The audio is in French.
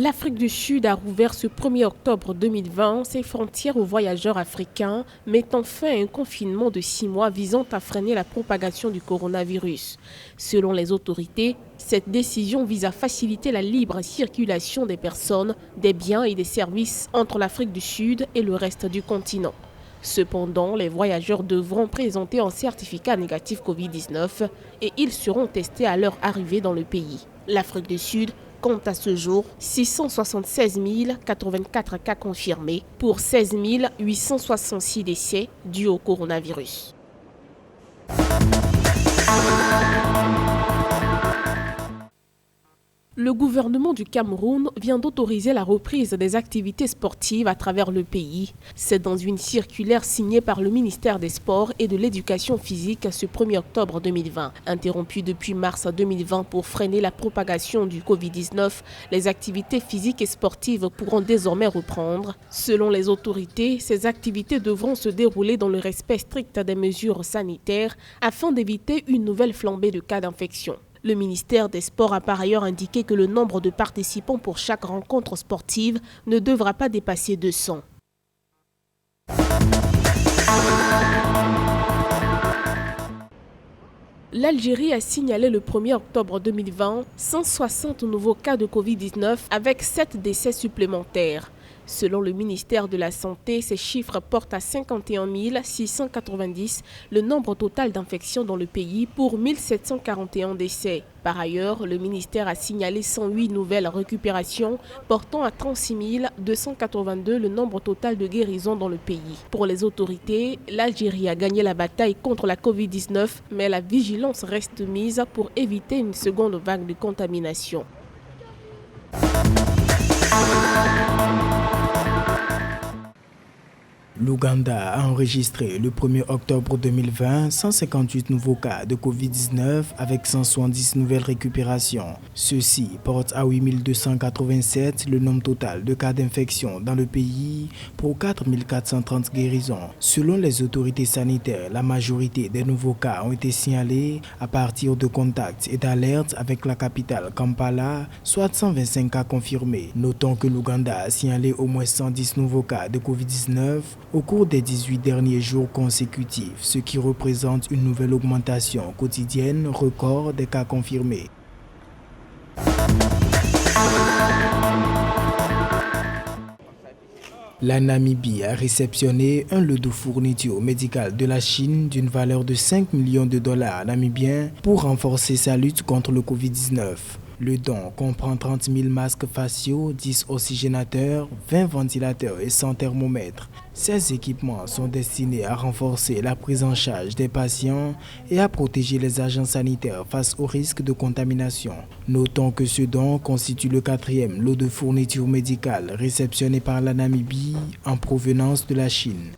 L'Afrique du Sud a rouvert ce 1er octobre 2020 ses frontières aux voyageurs africains, mettant fin à un confinement de 6 mois visant à freiner la propagation du coronavirus. Selon les autorités, cette décision vise à faciliter la libre circulation des personnes, des biens et des services entre l'Afrique du Sud et le reste du continent. Cependant, les voyageurs devront présenter un certificat négatif Covid-19 et ils seront testés à leur arrivée dans le pays. L'Afrique du Sud compte à ce jour 676 084 cas confirmés pour 16 866 décès dus au coronavirus. Le gouvernement du Cameroun vient d'autoriser la reprise des activités sportives à travers le pays. C'est dans une circulaire signée par le ministère des Sports et de l'Éducation physique ce 1er octobre 2020. Interrompue depuis mars 2020 pour freiner la propagation du Covid-19, les activités physiques et sportives pourront désormais reprendre. Selon les autorités, ces activités devront se dérouler dans le respect strict des mesures sanitaires afin d'éviter une nouvelle flambée de cas d'infection. Le ministère des Sports a par ailleurs indiqué que le nombre de participants pour chaque rencontre sportive ne devra pas dépasser 200. L'Algérie a signalé le 1er octobre 2020 160 nouveaux cas de Covid-19 avec 7 décès supplémentaires. Selon le ministère de la Santé, ces chiffres portent à 51 690 le nombre total d'infections dans le pays pour 1741 décès. Par ailleurs, le ministère a signalé 108 nouvelles récupérations, portant à 36 282 le nombre total de guérisons dans le pays. Pour les autorités, l'Algérie a gagné la bataille contre la Covid-19, mais la vigilance reste mise pour éviter une seconde vague de contamination. L'Ouganda a enregistré le 1er octobre 2020 158 nouveaux cas de Covid-19 avec 170 nouvelles récupérations. Ceci porte à 8287 le nombre total de cas d'infection dans le pays pour 4430 guérisons. Selon les autorités sanitaires, la majorité des nouveaux cas ont été signalés à partir de contacts et d'alertes avec la capitale Kampala, soit 125 cas confirmés. Notons que l'Ouganda a signalé au moins 110 nouveaux cas de Covid-19 au cours des 18 derniers jours consécutifs, ce qui représente une nouvelle augmentation quotidienne record des cas confirmés. La Namibie a réceptionné un lot de fournitures médicales de la Chine d'une valeur de 5 millions de dollars namibiens pour renforcer sa lutte contre le Covid-19. Le don comprend 30 000 masques faciaux, 10 oxygénateurs, 20 ventilateurs et 100 thermomètres. Ces équipements sont destinés à renforcer la prise en charge des patients et à protéger les agents sanitaires face au risque de contamination. Notons que ce don constitue le 4e lot de fournitures médicales réceptionné par la Namibie en provenance de la Chine.